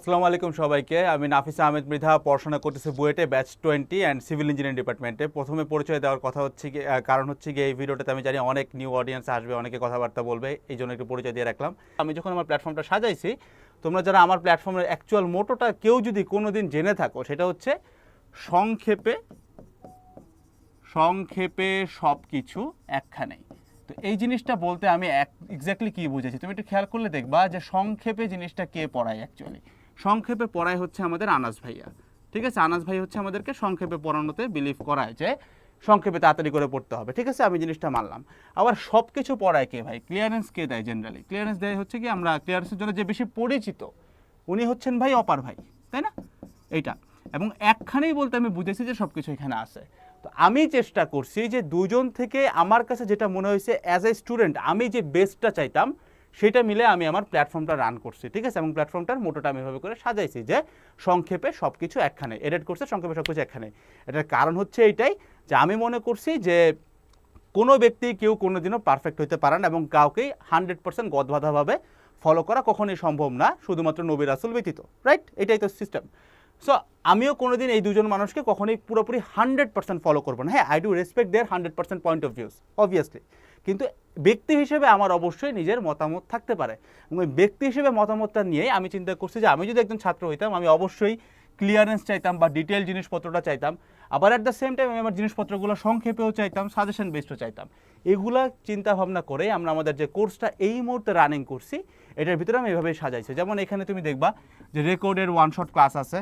আসসালামু আলাইকুম সবাইকে। আমি নাফিস আহমেদ মৃধা, পড়াশোনা করতেছি বুয়েটে ব্যাচ 20 অ্যান্ড সিভিল ইঞ্জিনিয়ারিং ডিপার্টমেন্টে। প্রথমে পরিচয় দেওয়ার কথা হচ্ছে কি, কারণ হচ্ছে গিয়ে এই ভিডিওটাতে আমি জানি অনেক নিউ অডিয়েন্স আসবে, অনেকে কথাবার্তা বলবে, এই জন্য একটু পরিচয় দিয়ে রাখলাম। আমি যখন আমার প্ল্যাটফর্মটা সাজাইছি, তোমরা যারা আমার প্ল্যাটফর্মের অ্যাকচুয়াল মোটোটা কেউ যদি কোনো দিন জেনে থাকো, সেটা হচ্ছে সংক্ষেপে সংক্ষেপে সব কিছু একখানেই। তো এই জিনিসটা বলতে আমি এক্স্যাক্টলি কী বুঝেছি তুমি একটু খেয়াল করলে দেখবা যে সংক্ষেপে জিনিসটা কে পড়ায়। অ্যাকচুয়ালি সংক্ষেপে পড়ায় হচ্ছে আমাদের আনাস ভাইয়া। ঠিক আছে, আনাস ভাই হচ্ছে আমাদেরকে সংক্ষেপে পড়ানোতে বিলিভ করায় যে সংক্ষেপে তাড়াতাড়ি করে পড়তে হবে। ঠিক আছে, আমি জিনিসটা মানলাম। আবার সব কিছু পড়ায় কে ভাই? ক্লিয়ারেন্স কে দেয়? জেনারেলি ক্লিয়ারেন্স দেয় হচ্ছে কি, আমরা ক্লিয়ারেন্সের জন্য যে বেশি পরিচিত উনি হচ্ছেন ভাই অপার ভাই, তাই না? এইটা এবং একখানেই বলতে আমি বুঝেছি যে সব কিছু এখানে আছে। তো আমি চেষ্টা করছি যে দুজন থেকে আমার কাছে যেটা মনে হয়েছে অ্যাজ এ স্টুডেন্ট আমি যে বেস্টটা চাইতাম সেটা মিলে আমি আমার প্ল্যাটফর্মটা রান করছি। ঠিক আছে, এবং প্ল্যাটফর্মটার মোটোটা আমি এভাবে করে সাজাইছি যে সংক্ষেপে সব কিছু একখানে, এডিট করছে সংক্ষেপে সব কিছু একখানে। এটার কারণ হচ্ছে এইটাই যে আমি মনে করছি যে কোনো ব্যক্তি কেউ কোনোদিনও পারফেক্ট হতে পারে না এবং কাউকেই 100% গদবাঁধাভাবে ফলো করা কখনোই সম্ভব না, শুধুমাত্র নবী রাসূল ব্যতীত। রাইট, এটাই তো সিস্টেম। সো আমিও কোনোদিন এই দুজন মানুষকে কখনোই পুরোপুরি 100% ফলো করবো না। হ্যাঁ, I do respect there 100% point of views obviously, কিন্তু ব্যক্তি হিসেবে আমার অবশ্যই নিজের মতামত থাকতে পারে এবং ওই ব্যক্তি হিসেবে মতামতটা নিয়েই আমি চিন্তা করছি যে আমি যদি একজন ছাত্র হইতাম আমি অবশ্যই ক্লিয়ারেন্স চাইতাম বা ডিটেল জিনিসপত্রটা চাইতাম। আবার অ্যাট দ্য সেম টাইম আমি আমার জিনিসপত্রগুলো সংক্ষেপেও চাইতাম, সাজেশন বেসডও চাইতাম। এগুলা চিন্তা ভাবনা করে আমরা আমাদের যে কোর্সটা এই মুহূর্তে রানিং করছি এটার ভিতরে আমি এভাবেই সাজাইছি। যেমন এখানে তুমি দেখবা যে রেকর্ডের ওয়ান শট ক্লাস আছে।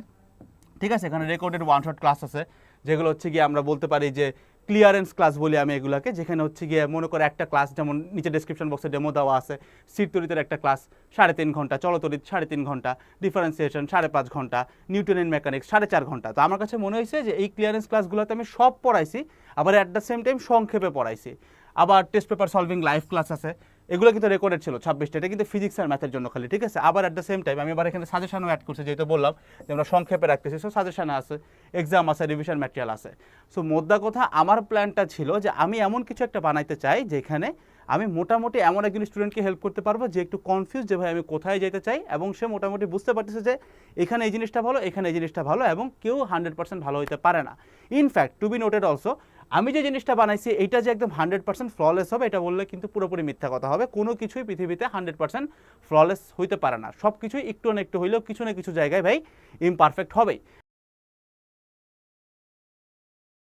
ঠিক আছে, এখানে রেকর্ডেড ওয়ান শট ক্লাস আছে যেগুলো হচ্ছে গিয়ে আমরা বলতে পারি যে ক্লিয়ারেন্স ক্লাস বলি আমি এগুলোকে, যেখানে হচ্ছে গিয়ে মনে করে একটা ক্লাস, যেমন নিচে ডেসক্রিপশন বক্সে ডেমো দেওয়া আছে, সিট তরিতের একটা ক্লাস 3.5 ঘন্টা, চলতরিত 3.5 ঘন্টা, ডিফারেন্সিয়েশন 5.5 ঘন্টা, নিউটনের মেকানিক্স 4.5 ঘন্টা। তো আমার কাছে মনে হয়েছে যে এই ক্লিয়ারেন্স ক্লাসগুলোতে আমি সব পড়াইছি, আবার অ্যাট দ্য সেম টাইম সংক্ষেপে পড়াইছি। আবার test paper solving live class আছে, এগুলো কিন্তু রেকর্ডেড ছিল 26টা, এটা কিন্তু ফিজিক্স আর ম্যাথের জন্য খালি। ঠিক আছে, আবার অ্যাট দ্য সেম টাইম আমি আবার এখানে সাজেশনও অ্যাড করছি, যেহেতু বললাম যে আমরা সংক্ষেপে রাখতেছি। সো সাজেশন আছে, এক্সাম আছে, রিভিশন ম্যাটেরিয়াল আছে। সো মোদ্দা কথা আমার প্ল্যানটা ছিল যে আমি এমন কিছু একটা বানাইতে চাই যেখানে আমি মোটামুটি এমন একজন স্টুডেন্টকে হেল্প করতে পারবো যে একটু কনফিউজ যে ভাই আমি কোথায় যেতে চাই, এবং সে মোটামুটি বুঝতে পারতেছে যে এখানে এই জিনিসটা ভালো, এখানে এই জিনিসটা ভালো, এবং কেউ 100% ভালো হতে পারে না। In fact to be noted also, আমি যে জিনিসটা বানাইছি এইটা যে একদম 100% ফ্ললেস হবে এটা বললে কিন্তু পুরোপুরি মিথ্যা কথা হবে। কোনো কিছুই পৃথিবীতে 100% ফ্ললেস হইতে পারে না, সব কিছুই একটু না একটু হইলেও কিছু না কিছু জায়গায় ভাই ইমপারফেক্ট হবেই।